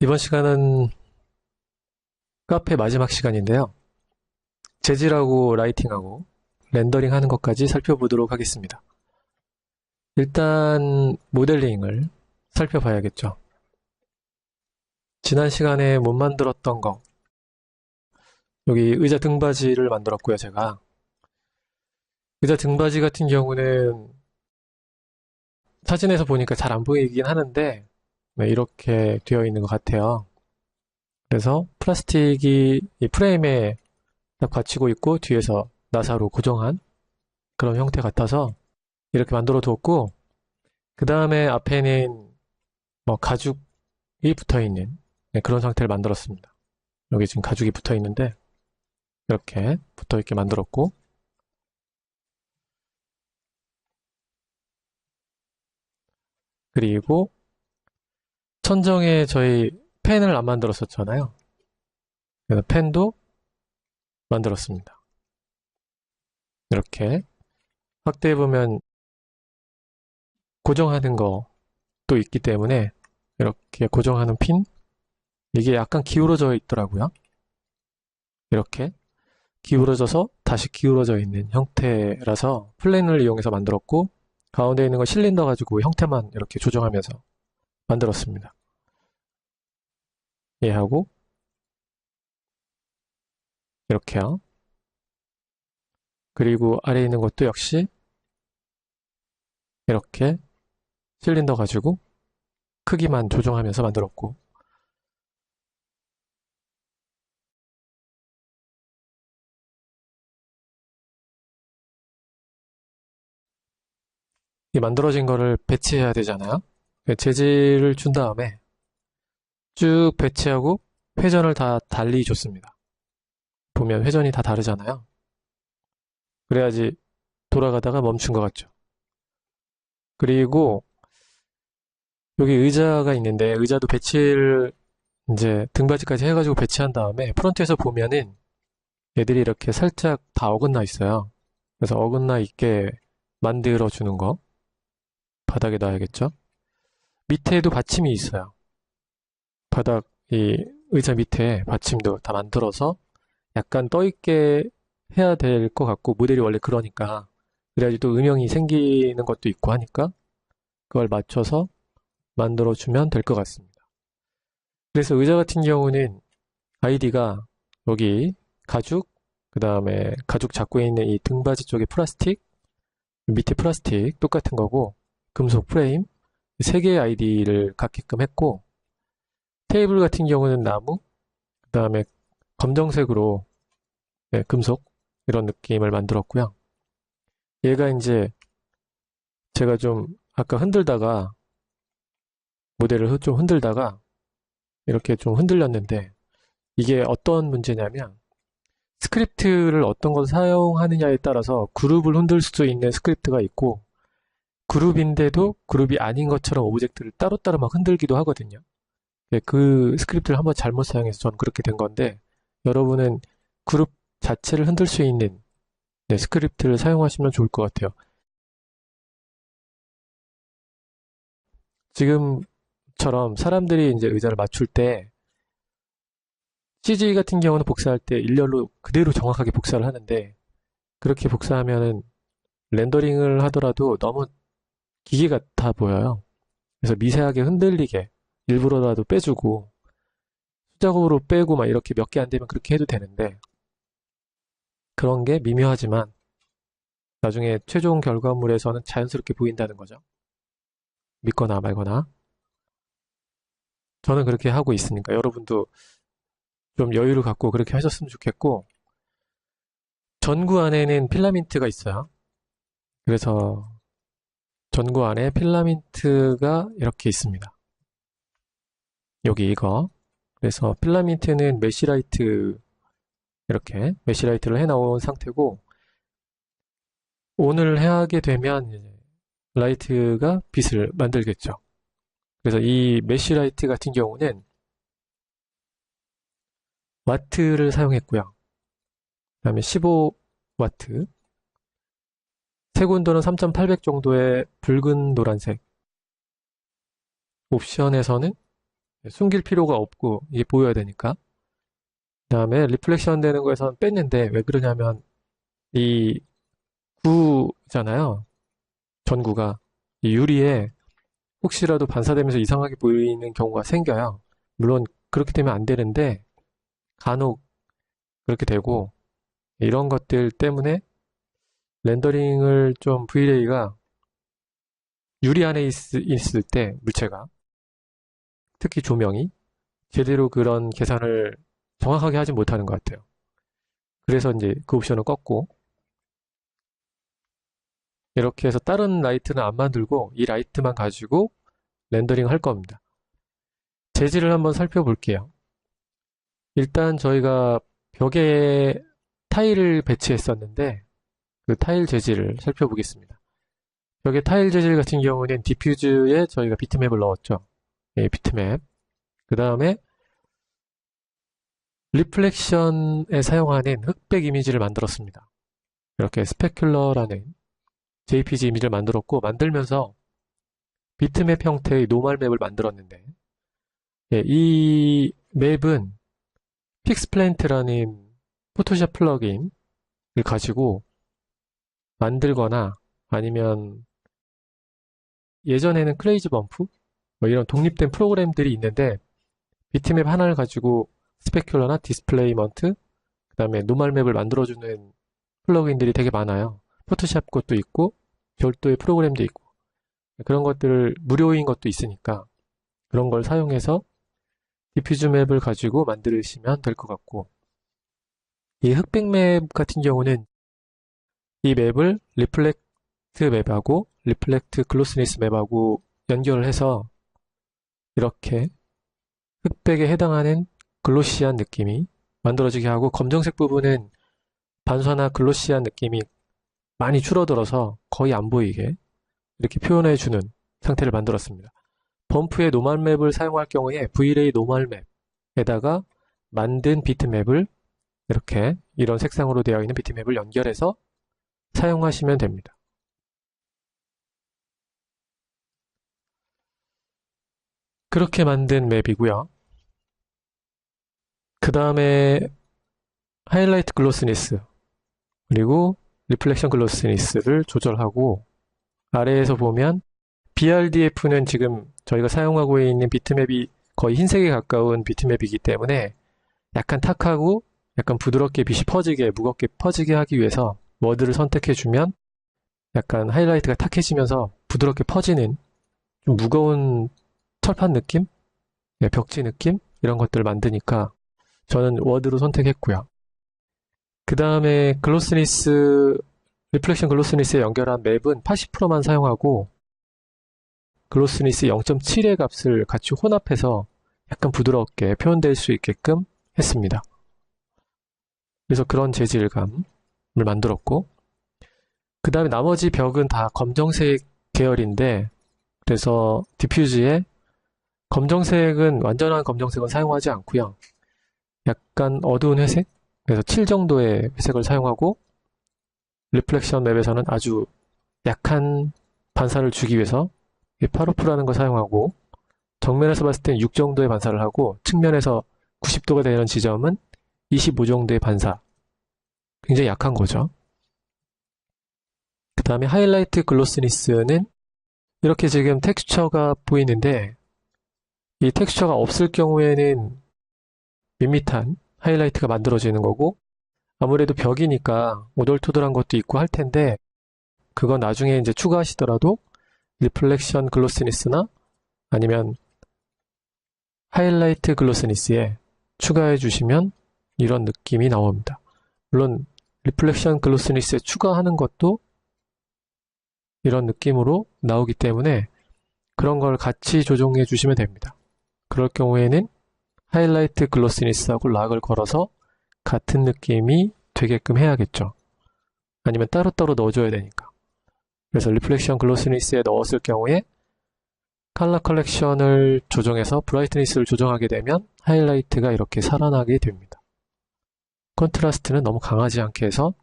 이번 시간은 카페 마지막 시간인데요. 재질하고 라이팅하고 렌더링 하는 것까지 살펴보도록 하겠습니다. 일단 모델링을 살펴봐야겠죠. 지난 시간에 못 만들었던 거, 여기 의자 등받이를 만들었고요, 제가. 의자 등받이 같은 경우는 사진에서 보니까 잘 안 보이긴 하는데 네, 이렇게 되어 있는 것 같아요. 그래서 플라스틱이 이 프레임에 딱 받치고 있고 뒤에서 나사로 고정한 그런 형태 같아서 이렇게 만들어 두었고, 그 다음에 앞에는 뭐 가죽이 붙어 있는 그런 상태를 만들었습니다. 여기 지금 가죽이 붙어 있는데 이렇게 붙어 있게 만들었고, 그리고 천정에 저희 펜을 안 만들었었잖아요. 그래서 펜도 만들었습니다. 이렇게 확대해 보면 고정하는 것도 있기 때문에 이렇게 고정하는 핀, 이게 약간 기울어져 있더라고요. 이렇게 기울어져서 다시 기울어져 있는 형태라서 플랜을 이용해서 만들었고, 가운데 있는 거 실린더 가지고 형태만 이렇게 조정하면서 만들었습니다. 얘하고 이렇게요. 그리고 아래에 있는 것도 역시 이렇게 실린더 가지고 크기만 조정하면서 만들었고, 이 만들어진 거를 배치해야 되잖아요. 재질을 준 다음에 쭉 배치하고 회전을 다 달리 줬습니다. 보면 회전이 다 다르잖아요. 그래야지 돌아가다가 멈춘 것 같죠. 그리고 여기 의자가 있는데 의자도 배치를 이제 등받이까지 해가지고 배치한 다음에 프론트에서 보면은 얘들이 이렇게 살짝 다 어긋나 있어요. 그래서 어긋나 있게 만들어 주는 거 바닥에 놔야겠죠. 밑에도 받침이 있어요. 바닥 이 의자 밑에 받침도 다 만들어서 약간 떠 있게 해야 될 것 같고, 모델이 원래 그러니까 그래야지 또 음영이 생기는 것도 있고 하니까 그걸 맞춰서 만들어 주면 될 것 같습니다. 그래서 의자 같은 경우는 아이디가 여기 가죽, 그 다음에 가죽 잡고 있는 이 등받이 쪽에 플라스틱, 밑에 플라스틱 똑같은 거고, 금속 프레임 세 개의 아이디를 갖게끔 했고, 테이블 같은 경우는 나무, 그 다음에 검정색으로 금속 이런 느낌을 만들었고요. 얘가 이제 제가 좀 아까 흔들다가 모델을 좀 흔들다가 이렇게 좀 흔들렸는데, 이게 어떤 문제냐면 스크립트를 어떤 걸 사용하느냐에 따라서 그룹을 흔들 수 있는 스크립트가 있고, 그룹인데도 그룹이 아닌 것처럼 오브젝트를 따로따로 막 흔들기도 하거든요. 그 스크립트를 한번 잘못 사용해서 저는 그렇게 된 건데, 여러분은 그룹 자체를 흔들 수 있는 스크립트를 사용하시면 좋을 것 같아요. 지금처럼 사람들이 이제 의자를 맞출 때 CG 같은 경우는 복사할 때 일렬로 그대로 정확하게 복사를 하는데, 그렇게 복사하면은 렌더링을 하더라도 너무 기계 같아 보여요. 그래서 미세하게 흔들리게 일부러라도 빼주고 수작업으로 빼고 막 이렇게 몇 개 안 되면 그렇게 해도 되는데, 그런 게 미묘하지만 나중에 최종 결과물에서는 자연스럽게 보인다는 거죠. 믿거나 말거나. 저는 그렇게 하고 있으니까 여러분도 좀 여유를 갖고 그렇게 하셨으면 좋겠고, 전구 안에는 필라멘트가 있어요. 그래서 전구 안에 필라멘트가 이렇게 있습니다. 여기 이거. 그래서 필라멘트는 메쉬라이트, 이렇게 메쉬라이트를 해놓은 상태고, 온을 하게 되면 라이트가 빛을 만들겠죠. 그래서 이 메쉬라이트 같은 경우는 와트를 사용했고요. 그 다음에 15와트, 색온도는 3800 정도의 붉은 노란색, 옵션에서는 숨길 필요가 없고 이게 보여야 되니까. 그 다음에 리플렉션 되는 거에선 뺐는데 왜 그러냐면 이 구잖아요. 전구가 이 유리에 혹시라도 반사되면서 이상하게 보이는 경우가 생겨요. 물론 그렇게 되면 안 되는데 간혹 그렇게 되고 이런 것들 때문에 렌더링을 좀 V-Ray가 유리 안에 있을 때 물체가 특히 조명이 제대로 그런 계산을 정확하게 하지 못하는 것 같아요. 그래서 이제 그 옵션을 껐고 이렇게 해서 다른 라이트는 안 만들고 이 라이트만 가지고 렌더링 할 겁니다. 재질을 한번 살펴볼게요. 일단 저희가 벽에 타일을 배치했었는데 그 타일 재질을 살펴보겠습니다. 벽에 타일 재질 같은 경우는 디퓨즈에 저희가 비트맵을 넣었죠. 예, 비트맵. 그 다음에 리플렉션에 사용하는 흑백 이미지를 만들었습니다. 이렇게 스페큘러라는 JPG 이미지를 만들었고 만들면서 비트맵 형태의 노멀 맵을 만들었는데 예, 이 맵은 픽스플랜트라는 포토샵 플러그인을 가지고 만들거나 아니면 예전에는 크레이지 범프 뭐 이런 독립된 프로그램들이 있는데 비트맵 하나를 가지고 스페큘러나 디스플레이먼트 그 다음에 노멀 맵을 만들어주는 플러그인들이 되게 많아요. 포토샵 것도 있고 별도의 프로그램도 있고 그런 것들을 무료인 것도 있으니까 그런 걸 사용해서 디퓨즈 맵을 가지고 만드시면 될 것 같고 이 흑백 맵 같은 경우는 이 맵을 리플렉트 맵하고 리플렉트 글로스니스 맵하고 연결을 해서 이렇게 흑백에 해당하는 글로시한 느낌이 만들어지게 하고 검정색 부분은 반사나 글로시한 느낌이 많이 줄어들어서 거의 안 보이게 이렇게 표현해주는 상태를 만들었습니다. 범프의 노멀 맵을 사용할 경우에 V-Ray 노멀 맵에다가 만든 비트맵을 이렇게 이런 색상으로 되어 있는 비트맵을 연결해서 사용하시면 됩니다. 그렇게 만든 맵이고요. 그 다음에 하이라이트 글로스니스 그리고 리플렉션 글로스니스를 조절하고 아래에서 보면 BRDF는 지금 저희가 사용하고 있는 비트맵이 거의 흰색에 가까운 비트맵이기 때문에 약간 탁하고 약간 부드럽게 빛이 퍼지게 무겁게 퍼지게 하기 위해서 워드를 선택해주면 약간 하이라이트가 탁해지면서 부드럽게 퍼지는 좀 무거운 철판 느낌? 네, 벽지 느낌? 이런 것들을 만드니까 저는 워드로 선택했고요. 그 다음에 글로스니스, 리플렉션 글로스니스에 연결한 맵은 80%만 사용하고 글로스니스 0.7의 값을 같이 혼합해서 약간 부드럽게 표현될 수 있게끔 했습니다. 그래서 그런 재질감을 만들었고 그 다음에 나머지 벽은 다 검정색 계열인데 그래서 디퓨즈에 검정색은 완전한 검정색은 사용하지 않고요. 약간 어두운 회색? 그래서 7 정도의 회색을 사용하고 리플렉션 맵에서는 아주 약한 반사를 주기 위해서 파로프라는 걸 사용하고 정면에서 봤을 땐 6 정도의 반사를 하고 측면에서 90도가 되는 지점은 25 정도의 반사. 굉장히 약한 거죠. 그 다음에 하이라이트 글로스니스는 이렇게 지금 텍스처가 보이는데 이 텍스처가 없을 경우에는 밋밋한 하이라이트가 만들어지는 거고 아무래도 벽이니까 오돌토돌한 것도 있고 할 텐데 그건 나중에 이제 추가하시더라도 리플렉션 글로스니스나 아니면 하이라이트 글로스니스에 추가해 주시면 이런 느낌이 나옵니다. 물론 리플렉션 글로스니스에 추가하는 것도 이런 느낌으로 나오기 때문에 그런 걸 같이 조정해 주시면 됩니다. 그럴 경우에는 하이라이트 글로스니스하고 락을 걸어서 같은 느낌이 되게끔 해야겠죠. 아니면 따로따로 넣어줘야 되니까. 그래서 리플렉션 글로스니스에 넣었을 경우에 컬러 컬렉션을 조정해서 브라이트니스를 조정하게 되면 하이라이트가 이렇게 살아나게 됩니다. 컨트라스트는 너무 강하지 않게 해서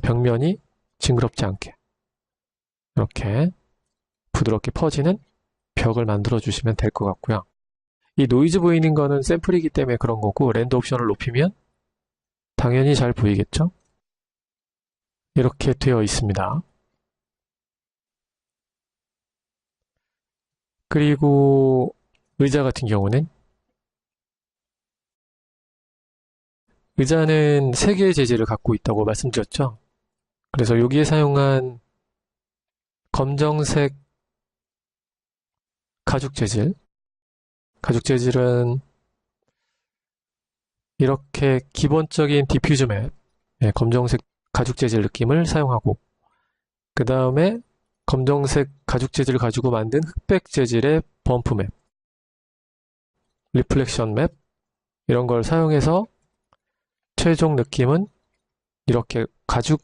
벽면이 징그럽지 않게 이렇게 부드럽게 퍼지는 벽을 만들어 주시면 될 것 같고요. 이 노이즈 보이는 거는 샘플이기 때문에 그런 거고, 렌더 옵션을 높이면 당연히 잘 보이겠죠? 이렇게 되어 있습니다. 그리고 의자 같은 경우는 의자는 3개의 재질을 갖고 있다고 말씀드렸죠. 그래서 여기에 사용한 검정색 가죽 재질은 이렇게 기본적인 디퓨즈 맵, 검정색 가죽 재질 느낌을 사용하고, 그 다음에 검정색 가죽 재질을 가지고 만든 흑백 재질의 범프 맵, 리플렉션 맵, 이런 걸 사용해서 최종 느낌은 이렇게 가죽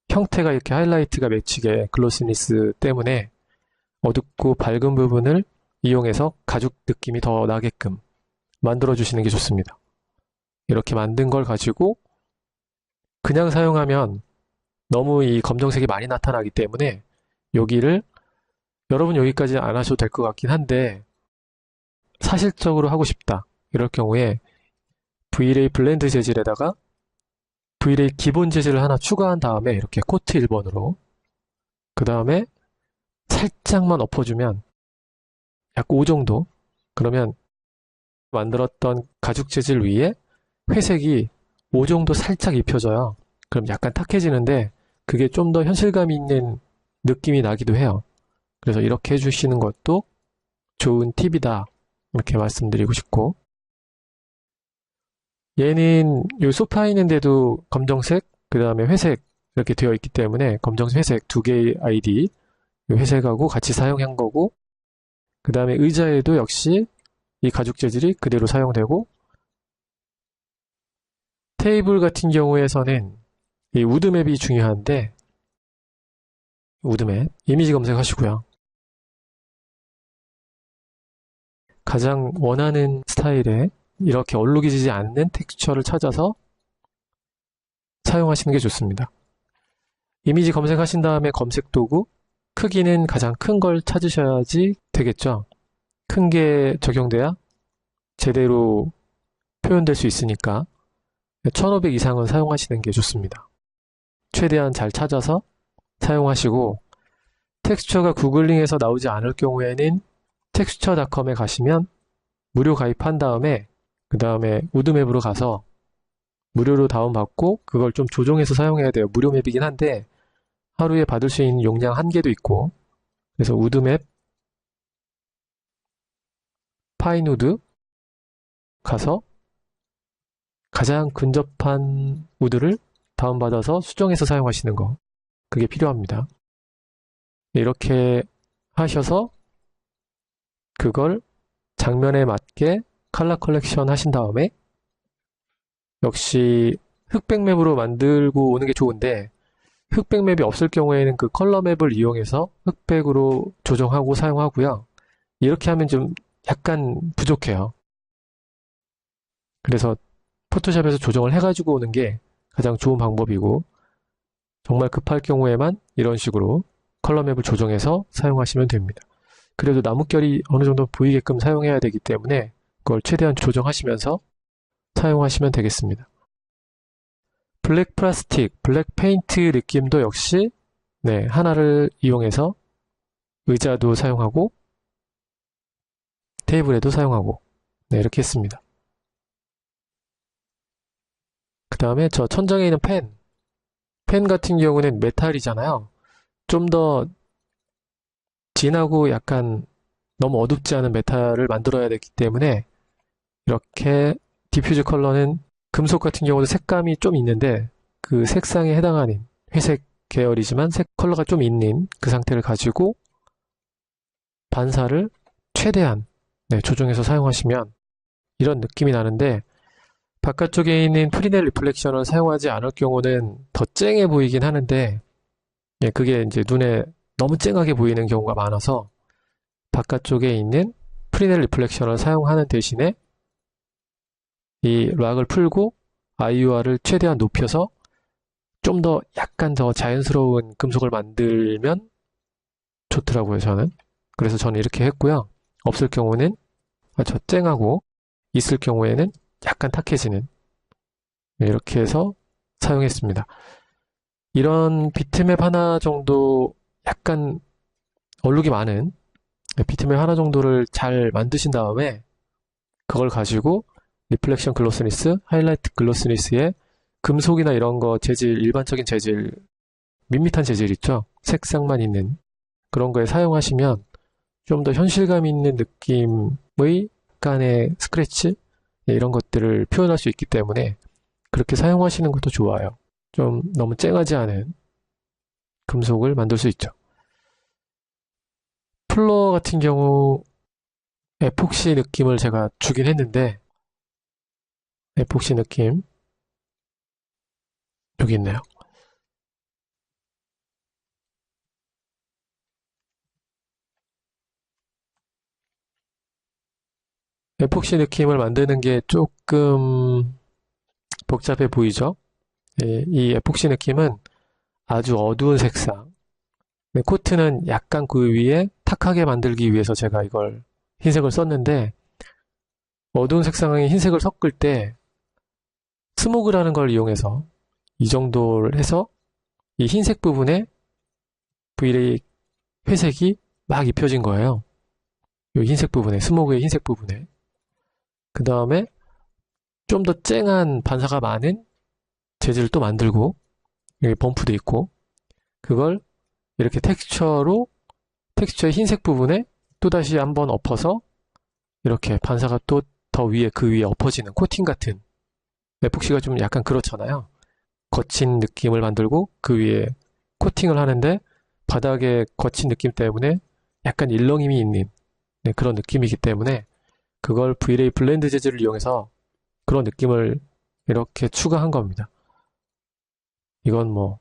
형태가 이렇게 하이라이트가 맺히게 글로시니스 때문에 어둡고 밝은 부분을 이용해서 가죽 느낌이 더 나게끔 만들어 주시는 게 좋습니다. 이렇게 만든 걸 가지고 그냥 사용하면 너무 이 검정색이 많이 나타나기 때문에 여기를 여러분 여기까지 안 하셔도 될 것 같긴 한데 사실적으로 하고 싶다. 이럴 경우에 V-Ray 블렌드 재질에다가 V-Ray 기본 재질을 하나 추가한 다음에 이렇게 코트 1번으로 그 다음에 살짝만 엎어주면 약 5 정도 그러면 만들었던 가죽 재질 위에 회색이 5 정도 살짝 입혀져요. 그럼 약간 탁해지는데 그게 좀 더 현실감 있는 느낌이 나기도 해요. 그래서 이렇게 해주시는 것도 좋은 팁이다. 이렇게 말씀드리고 싶고 얘는 이 소파 있는데도 검정색, 그 다음에 회색 이렇게 되어 있기 때문에 검정색, 회색 2개의 아이디 회색하고 같이 사용한 거고 그 다음에 의자에도 역시 이 가죽 재질이 그대로 사용되고 테이블 같은 경우에서는 이 우드맵이 중요한데 우드맵 이미지 검색하시고요. 가장 원하는 스타일의 이렇게 얼룩이지 않는 텍스처를 찾아서 사용하시는 게 좋습니다. 이미지 검색하신 다음에 검색 도구 크기는 가장 큰 걸 찾으셔야지 되겠죠. 큰 게 적용돼야 제대로 표현될 수 있으니까 1500 이상은 사용하시는 게 좋습니다. 최대한 잘 찾아서 사용하시고 텍스처가 구글링에서 나오지 않을 경우에는 texture.com에 가시면 무료 가입한 다음에 그 다음에 우드맵으로 가서 무료로 다운받고 그걸 좀 조정해서 사용해야 돼요. 무료 맵이긴 한데 하루에 받을 수 있는 용량 한계도 있고 그래서 우드맵 파인우드 가서 가장 근접한 우드를 다운받아서 수정해서 사용하시는 거 그게 필요합니다. 이렇게 하셔서 그걸 장면에 맞게 컬러 컬렉션 하신 다음에 역시 흑백 맵으로 만들고 오는 게 좋은데 흑백 맵이 없을 경우에는 그 컬러 맵을 이용해서 흑백으로 조정하고 사용하고요. 이렇게 하면 좀 약간 부족해요. 그래서 포토샵에서 조정을 해가지고 오는 게 가장 좋은 방법이고 정말 급할 경우에만 이런 식으로 컬러 맵을 조정해서 사용하시면 됩니다. 그래도 나뭇결이 어느 정도 보이게끔 사용해야 되기 때문에 그걸 최대한 조정하시면서 사용하시면 되겠습니다. 블랙 플라스틱, 블랙 페인트 느낌도 역시 하나를 이용해서 의자도 사용하고 테이블에도 사용하고 이렇게 했습니다. 그 다음에 저 천장에 있는 펜 같은 경우는 메탈이잖아요. 좀 더 진하고 약간 너무 어둡지 않은 메탈을 만들어야 되기 때문에 이렇게 디퓨즈 컬러는 금속 같은 경우도 색감이 좀 있는데 그 색상에 해당하는 회색 계열이지만 색 컬러가 좀 있는 그 상태를 가지고 반사를 최대한 조정해서 사용하시면 이런 느낌이 나는데 바깥쪽에 있는 프리넬 리플렉션을 사용하지 않을 경우는 더 쨍해 보이긴 하는데 그게 이제 눈에 너무 쨍하게 보이는 경우가 많아서 바깥쪽에 있는 프리넬 리플렉션을 사용하는 대신에 이 락을 풀고 IUR을 최대한 높여서 좀 더 약간 더 자연스러운 금속을 만들면 좋더라고요, 저는. 그래서 저는 이렇게 했고요. 없을 경우는 저 쨍하고 있을 경우에는 약간 탁해지는, 이렇게 해서 사용했습니다. 이런 비트맵 하나 정도 약간 얼룩이 많은 비트맵 하나 정도를 잘 만드신 다음에 그걸 가지고 리플렉션 글로스니스, 하이라이트 글로스니스에 금속이나 이런 거 재질, 일반적인 재질, 밋밋한 재질 있죠? 색상만 있는 그런 거에 사용하시면 좀 더 현실감 있는 느낌의 약간의 스크래치? 이런 것들을 표현할 수 있기 때문에 그렇게 사용하시는 것도 좋아요. 좀 너무 쨍하지 않은 금속을 만들 수 있죠. 플로어 같은 경우 에폭시 느낌을 제가 주긴 했는데, 에폭시 느낌 여기 있네요. 에폭시 느낌을 만드는 게 조금 복잡해 보이죠? 예, 이 에폭시 느낌은 아주 어두운 색상, 코트는 약간 그 위에 탁하게 만들기 위해서 제가 이걸 흰색을 썼는데, 어두운 색상에 흰색을 섞을 때 스모그라는 걸 이용해서 이 정도를 해서 이 흰색 부분에 V레이 회색이 막 입혀진 거예요. 이 흰색 부분에, 스모그의 흰색 부분에. 그 다음에 좀 더 쨍한 반사가 많은 재질을 또 만들고, 여기 범프도 있고, 그걸 이렇게 텍스처의 흰색 부분에 또다시 한번 엎어서 이렇게 반사가 또 더 위에, 그 위에 엎어지는 코팅 같은, 에폭시가 좀 약간 그렇잖아요. 거친 느낌을 만들고 그 위에 코팅을 하는데 바닥에 거친 느낌 때문에 약간 일렁임이 있는 그런 느낌이기 때문에 그걸 V-Ray 블렌드 재질을 이용해서 그런 느낌을 이렇게 추가한 겁니다. 이건 뭐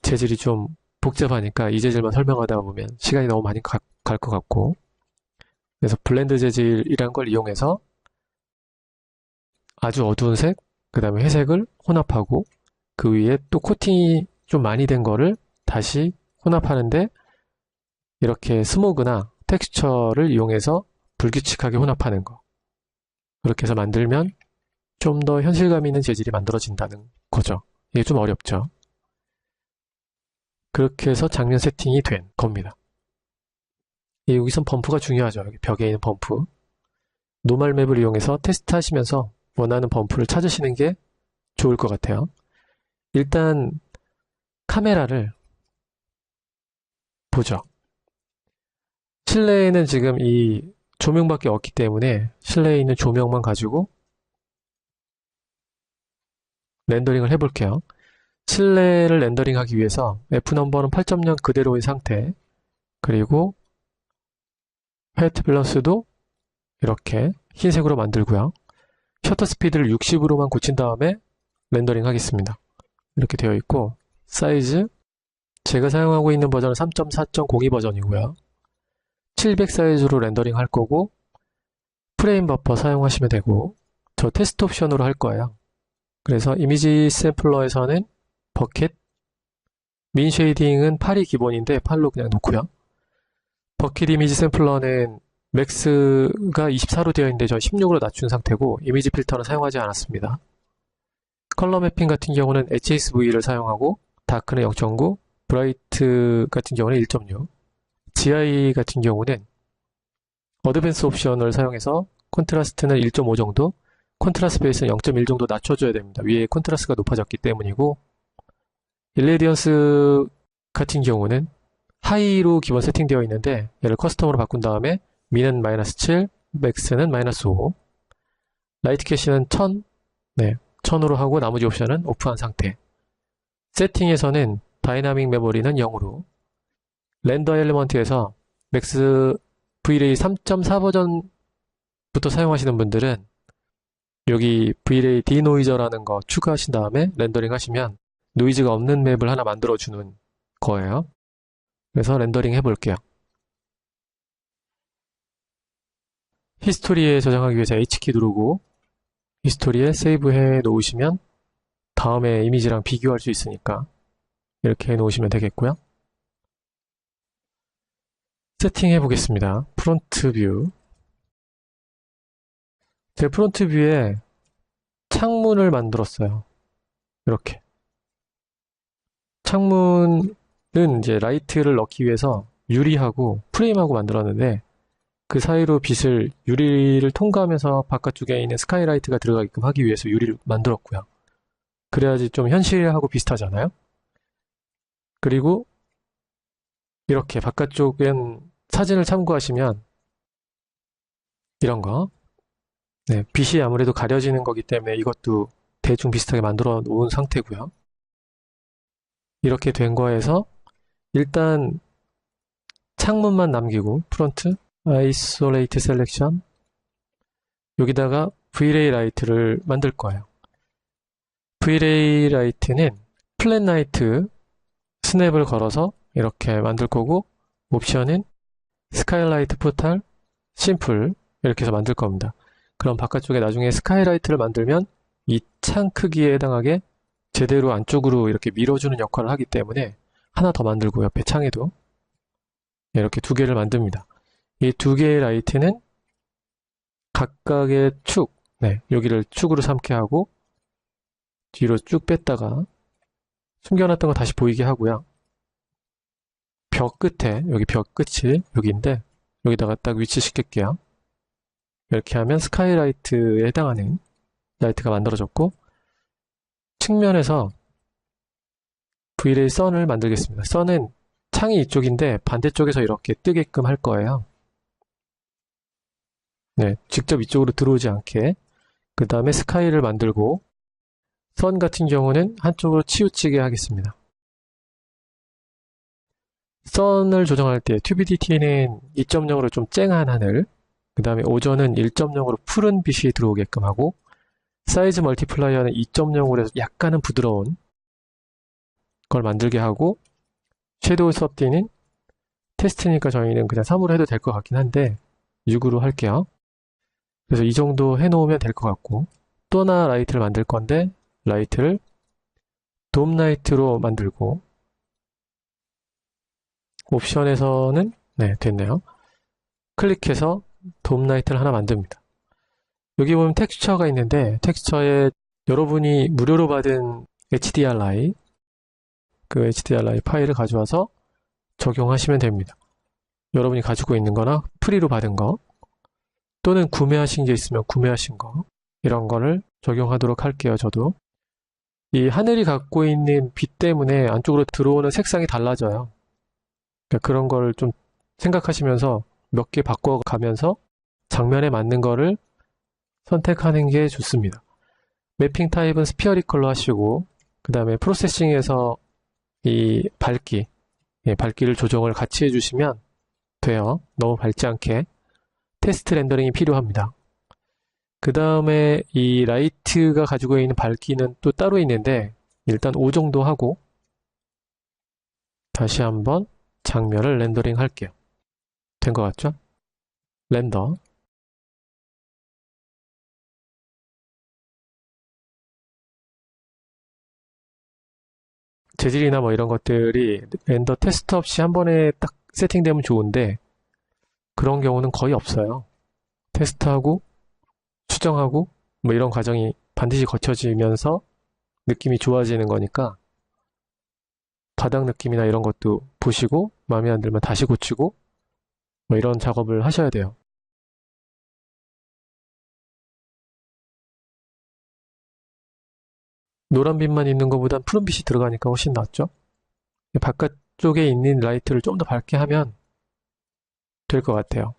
재질이 좀 복잡하니까 이 재질만 설명하다 보면 시간이 너무 많이 갈 것 같고, 그래서 블렌드 재질이란 걸 이용해서 아주 어두운 색, 그 다음에 회색을 혼합하고 그 위에 또 코팅이 좀 많이 된 거를 다시 혼합하는데 이렇게 스모그나 텍스처를 이용해서 불규칙하게 혼합하는 거, 그렇게 해서 만들면 좀 더 현실감 있는 재질이 만들어진다는 거죠. 이게 좀 어렵죠. 그렇게 해서 장면 세팅이 된 겁니다. 여기선 범프가 중요하죠. 여기 벽에 있는 범프. 노멀 맵을 이용해서 테스트 하시면서 원하는 범프를 찾으시는 게 좋을 것 같아요. 일단 카메라를 보죠. 실내에는 지금 이 조명밖에 없기 때문에 실내에 있는 조명만 가지고 렌더링을 해볼게요. 실내를 렌더링하기 위해서 F넘버는 8.0 그대로의 상태, 그리고 화이트 밸런스도 이렇게 흰색으로 만들고요. 셔터 스피드를 60으로만 고친 다음에 렌더링 하겠습니다. 이렇게 되어 있고, 사이즈 제가 사용하고 있는 버전은 3.4.02 버전이고요. 700 사이즈로 렌더링 할 거고, 프레임 버퍼 사용하시면 되고, 저 테스트 옵션으로 할 거예요. 그래서 이미지 샘플러에서는 버켓, 민 쉐이딩은 8이 기본인데 8로 그냥 놓고요. 버킷 이미지 샘플러는 맥스가 24로 되어 있는데 전 16으로 낮춘 상태고, 이미지 필터는 사용하지 않았습니다. 컬러 매핑 같은 경우는 HSV를 사용하고, 다크는 0.9, 브라이트 같은 경우는 1.6, GI 같은 경우는 어드밴스 옵션을 사용해서 콘트라스트는 1.5 정도, 콘트라스트 베이스는 0.1 정도 낮춰줘야 됩니다. 위에 콘트라스트가 높아졌기 때문이고, 일레디언스 같은 경우는 하이로 기본 세팅되어 있는데 얘를 커스텀으로 바꾼 다음에 민은 마이너스 7, 맥스는 마이너스 5, 라이트 캐시는 1000, 1000으로 하고 나머지 옵션은 오프한 상태. 세팅에서는 다이나믹 메모리는 0으로, 렌더 엘리먼트에서 맥스 V-Ray 3.4 버전부터 사용하시는 분들은 여기 V-Ray 디노이저라는 거 추가하신 다음에 렌더링 하시면 노이즈가 없는 맵을 하나 만들어주는 거예요. 그래서 렌더링 해볼게요. 히스토리에 저장하기 위해서 H키 누르고 히스토리에 세이브 해 놓으시면 다음에 이미지랑 비교할 수 있으니까 이렇게 해 놓으시면 되겠고요. 세팅해 보겠습니다. 프론트 뷰 제 프론트 뷰에 창문을 만들었어요. 이렇게. 창문은 이제 라이트를 넣기 위해서 유리하고 프레임하고 만들었는데 그 사이로 빛을 유리를 통과하면서 바깥쪽에 있는 스카이라이트가 들어가게끔 하기 위해서 유리를 만들었고요. 그래야지 좀 현실하고 비슷하잖아요. 그리고 이렇게 바깥쪽엔 사진을 참고하시면 이런 거, 네, 빛이 아무래도 가려지는 거기 때문에 이것도 대충 비슷하게 만들어 놓은 상태고요. 이렇게 된 거에서 일단 창문만 남기고 프론트 아이솔레이트 셀렉션 여기다가 Vray 라이트를 만들 거예요. Vray 라이트는 플랫 라이트 스냅을 걸어서 이렇게 만들 거고 옵션은 스카이라이트 포탈 심플 이렇게 해서 만들 겁니다. 그럼 바깥쪽에 나중에 스카이라이트를 만들면 이 창 크기에 해당하게 제대로 안쪽으로 이렇게 밀어주는 역할을 하기 때문에 하나 더 만들고 옆에 창에도 이렇게 두 개를 만듭니다. 이 두 개의 라이트는 각각의 축, 네, 여기를 축으로 삼게 하고 뒤로 쭉 뺐다가 숨겨놨던 거 다시 보이게 하고요. 벽 끝에, 여기 벽 끝이 여기인데 여기다가 딱 위치시킬게요. 이렇게 하면 스카이라이트에 해당하는 라이트가 만들어졌고 측면에서 Vray 선을 만들겠습니다. 선은 창이 이쪽인데 반대쪽에서 이렇게 뜨게끔 할 거예요. 네, 직접 이쪽으로 들어오지 않게. 그 다음에 스카이를 만들고 선 같은 경우는 한쪽으로 치우치게 하겠습니다. 선을 조정할 때 튜비디티는 2.0으로 좀 쨍한 하늘, 그 다음에 오전은 1.0으로 푸른 빛이 들어오게끔 하고 사이즈 멀티플라이어는 2.0으로 해서 약간은 부드러운 걸 만들게 하고 섀도우 서브디는 테스트니까 저희는 그냥 3으로 해도 될 것 같긴 한데 6으로 할게요. 그래서 이 정도 해놓으면 될 것 같고 또 하나 라이트를 만들 건데 라이트를 돔 라이트로 만들고 옵션에서는 네, 됐네요. 클릭해서 돔 라이트를 하나 만듭니다. 여기 보면 텍스처가 있는데 텍스처에 여러분이 무료로 받은 HDRI 그 HDRI 파일을 가져와서 적용하시면 됩니다. 여러분이 가지고 있는 거나 프리로 받은 거 또는 구매하신 게 있으면 구매하신 거 이런 거를 적용하도록 할게요. 저도 이 하늘이 갖고 있는 빛 때문에 안쪽으로 들어오는 색상이 달라져요. 그러니까 그런 걸 좀 생각하시면서 몇 개 바꿔가면서 장면에 맞는 거를 선택하는 게 좋습니다. 매핑 타입은 스피어리컬로 하시고 그 다음에 프로세싱에서 이 밝기, 밝기를 조정을 같이 해주시면 돼요. 너무 밝지 않게. 테스트 렌더링이 필요합니다. 그 다음에 이 라이트가 가지고 있는 밝기는 또 따로 있는데 일단 5 정도 하고 다시 한번 장면을 렌더링 할게요. 된 것 같죠? 렌더. 재질이나 뭐 이런 것들이 렌더 테스트 없이 한 번에 딱 세팅되면 좋은데 그런 경우는 거의 없어요. 테스트하고 수정하고 뭐 이런 과정이 반드시 거쳐지면서 느낌이 좋아지는 거니까 바닥 느낌이나 이런 것도 보시고 마음에 안 들면 다시 고치고 뭐 이런 작업을 하셔야 돼요. 노란 빛만 있는 것보단 푸른 빛이 들어가니까 훨씬 낫죠. 바깥쪽에 있는 라이트를 좀 더 밝게 하면 될 것 같아요.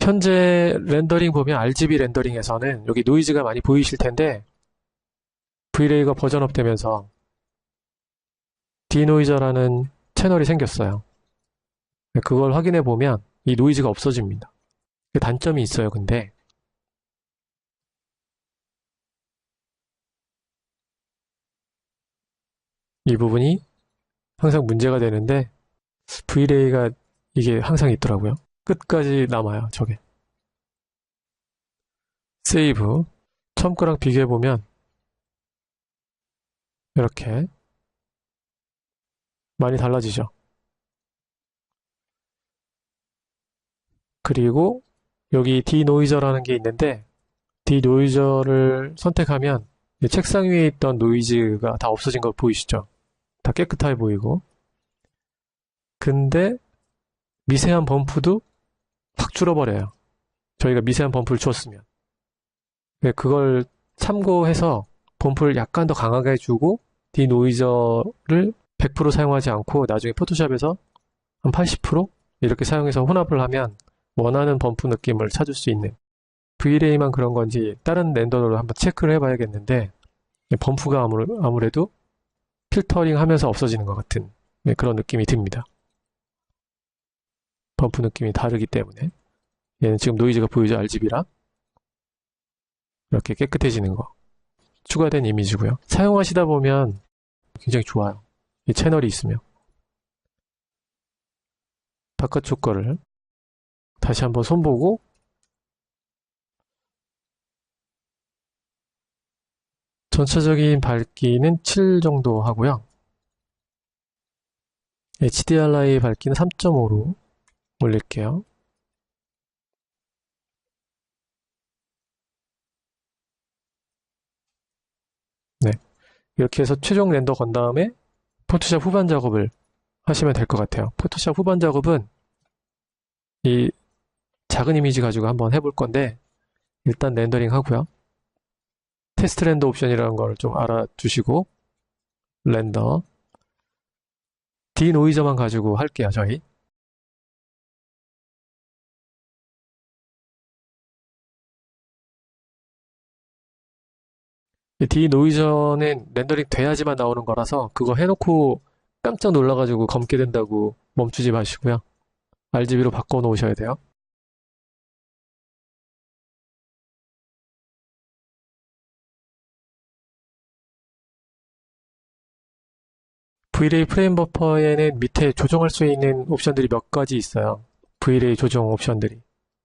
현재 렌더링 보면 RGB 렌더링에서는 여기 노이즈가 많이 보이실 텐데 Vray가 버전업 되면서 디노이저라는 채널이 생겼어요. 그걸 확인해 보면 이 노이즈가 없어집니다. 단점이 있어요. 근데 이 부분이 항상 문제가 되는데 Vray가 이게 항상 있더라고요. 끝까지 남아요. 저게. 세이브. 처음 거랑 비교해 보면 이렇게 많이 달라지죠. 그리고 여기 디노이저라는 게 있는데 디노이저를 선택하면 책상 위에 있던 노이즈가 다 없어진 거 보이시죠? 다 깨끗하게 보이고 근데 미세한 범프도 확 줄어버려요. 저희가 미세한 범프를 주었으면. 그걸 참고해서 범프를 약간 더 강하게 해주고 디노이저를 100% 사용하지 않고 나중에 포토샵에서 한 80% 이렇게 사용해서 혼합을 하면 원하는 범프 느낌을 찾을 수 있는 V-Ray만 그런 건지 다른 렌더로 한번 체크를 해봐야겠는데 범프가 아무래도 필터링 하면서 없어지는 것 같은 그런 느낌이 듭니다. 범프 느낌이 다르기 때문에 얘는 지금 노이즈가 보이죠? RGB랑 이렇게 깨끗해지는 거 추가된 이미지고요. 사용하시다 보면 굉장히 좋아요. 이 채널이 있으면 바깥쪽 거를 다시 한번 손보고 전체적인 밝기는 7 정도 하고요. HDRI 밝기는 3.5로 올릴게요. 네, 이렇게 해서 최종 렌더 건 다음에 포토샵 후반 작업을 하시면 될 것 같아요. 포토샵 후반 작업은 이 작은 이미지 가지고 한번 해볼 건데 일단 렌더링 하고요. 테스트 렌더 옵션이라는 걸 좀 알아두시고 렌더 디노이저만 가지고 할게요. 저희 디노이저는 렌더링 돼야지만 나오는 거라서 그거 해놓고 깜짝 놀라가지고 검게 된다고 멈추지 마시고요. RGB로 바꿔 놓으셔야 돼요. V-Ray 프레임 버퍼에는 밑에 조정할 수 있는 옵션들이 몇 가지 있어요. V-Ray 조정 옵션들이.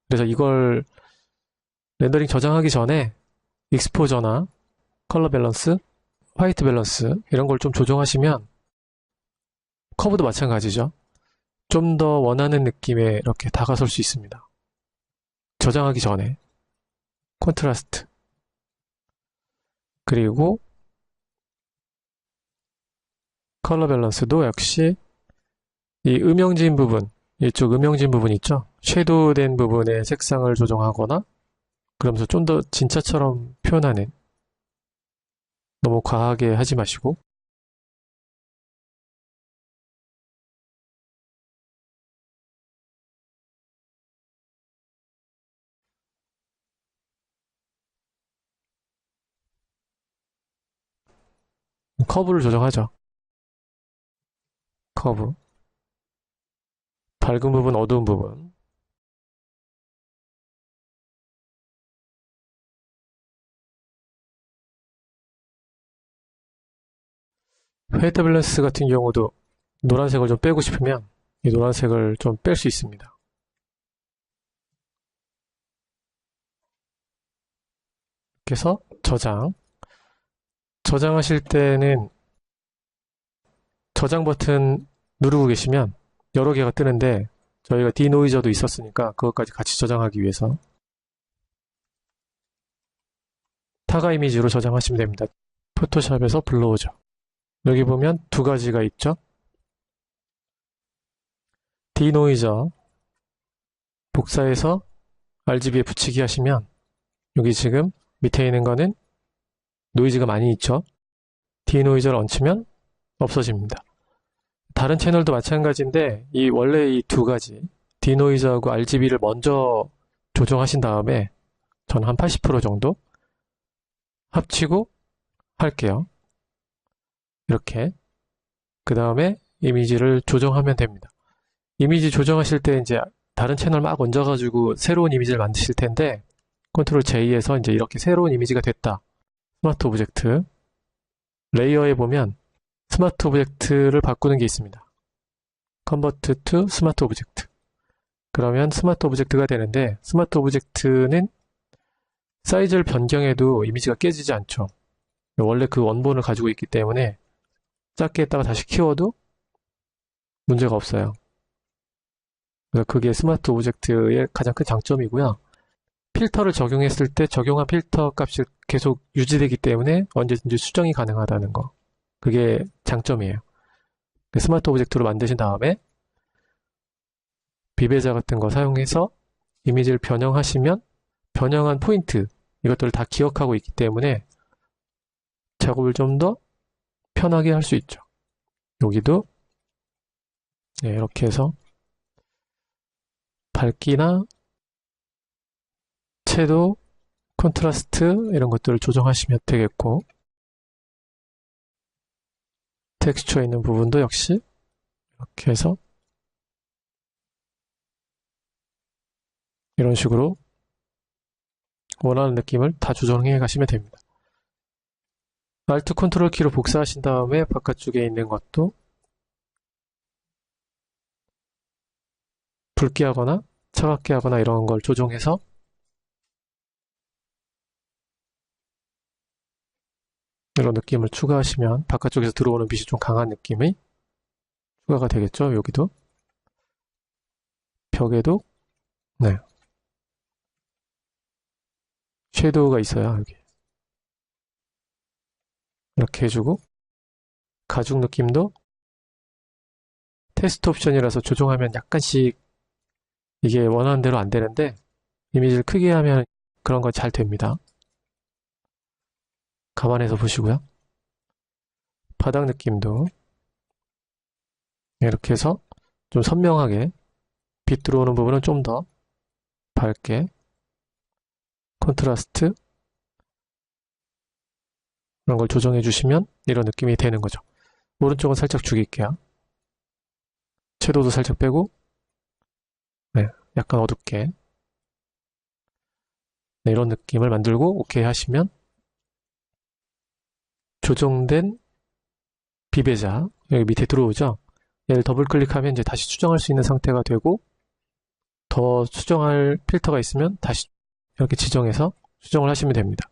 그래서 이걸 렌더링 저장하기 전에 익스포저나 컬러 밸런스, 화이트 밸런스 이런 걸 좀 조정하시면 커브도 마찬가지죠. 좀 더 원하는 느낌에 이렇게 다가설 수 있습니다. 저장하기 전에 콘트라스트 그리고 컬러 밸런스도 역시 이 음영진 부분, 이쪽 음영진 부분 있죠? 섀도우 된 부분의 색상을 조정하거나 그러면서 좀 더 진짜처럼 표현하는 너무 과하게 하지 마시고 커브를 조정하죠. 커브 밝은 부분, 어두운 부분 화이트 밸런스 같은 경우도 노란색을 좀 빼고 싶으면 이 노란색을 좀 뺄 수 있습니다. 이렇게 해서 저장하실 때는 저장 버튼 누르고 계시면 여러 개가 뜨는데 저희가 디노이저도 있었으니까 그것까지 같이 저장하기 위해서 타가 이미지로 저장하시면 됩니다. 포토샵에서 불러오죠. 여기 보면 두 가지가 있죠. 디노이저 복사해서 RGB에 붙이기 하시면 여기 지금 밑에 있는 거는 노이즈가 많이 있죠. 디노이저를 얹히면 없어집니다. 다른 채널도 마찬가지인데 원래 이 두 가지 디노이저하고 RGB를 먼저 조정하신 다음에 저는 한 80% 정도 합치고 할게요. 이렇게 그 다음에 이미지를 조정하면 됩니다. 이미지 조정하실 때 이제 다른 채널 막 얹어가지고 새로운 이미지를 만드실 텐데 컨트롤 J에서 이제 이렇게 새로운 이미지가 됐다. 스마트 오브젝트 레이어에 보면 스마트 오브젝트를 바꾸는 게 있습니다. 컨버트 투 스마트 오브젝트 그러면 스마트 오브젝트가 되는데 스마트 오브젝트는 사이즈를 변경해도 이미지가 깨지지 않죠. 원래 그 원본을 가지고 있기 때문에 작게 했다가 다시 키워도 문제가 없어요. 그래서 그게 스마트 오브젝트의 가장 큰 장점이고요. 필터를 적용했을 때 적용한 필터 값이 계속 유지되기 때문에 언제든지 수정이 가능하다는 거. 그게 장점이에요. 스마트 오브젝트로 만드신 다음에 비배자 같은 거 사용해서 이미지를 변형하시면 변형한 포인트, 이것들을 다 기억하고 있기 때문에 작업을 좀 더 편하게 할 수 있죠. 여기도 이렇게 해서 밝기나 채도, 콘트라스트 이런 것들을 조정하시면 되겠고, 텍스처에 있는 부분도 역시 이렇게 해서 이런 식으로 원하는 느낌을 다 조정해 가시면 됩니다. Alt 컨트롤 키로 복사하신 다음에 바깥쪽에 있는 것도 붉게 하거나 차갑게 하거나 이런 걸 조정해서 이런 느낌을 추가하시면 바깥쪽에서 들어오는 빛이 좀 강한 느낌이 추가가 되겠죠. 여기도 벽에도 섀도우가 있어요. 여기 이렇게 해주고, 가죽 느낌도 테스트 옵션이라서 조정하면 약간씩 이게 원하는 대로 안 되는데 이미지를 크게 하면 그런 건 잘 됩니다. 감안해서 보시고요. 바닥 느낌도 이렇게 해서 좀 선명하게 빛 들어오는 부분은 좀 더 밝게, 콘트라스트 그런 걸 조정해 주시면 이런 느낌이 되는 거죠. 오른쪽은 살짝 죽일게요. 섀도우도 살짝 빼고 약간 어둡게 이런 느낌을 만들고 오케이 하시면 조정된 비배자 여기 밑에 들어오죠. 얘를 더블 클릭하면 이제 다시 수정할 수 있는 상태가 되고, 더 수정할 필터가 있으면 다시 이렇게 지정해서 수정을 하시면 됩니다.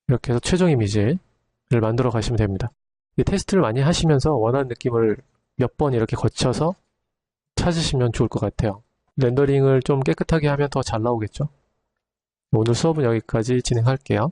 이렇게 해서 최종 이미지를 만들어 가시면 됩니다. 테스트를 많이 하시면서 원하는 느낌을 몇 번 이렇게 거쳐서 찾으시면 좋을 것 같아요. 렌더링을 좀 깨끗하게 하면 더 잘 나오겠죠? 오늘 수업은 여기까지 진행할게요.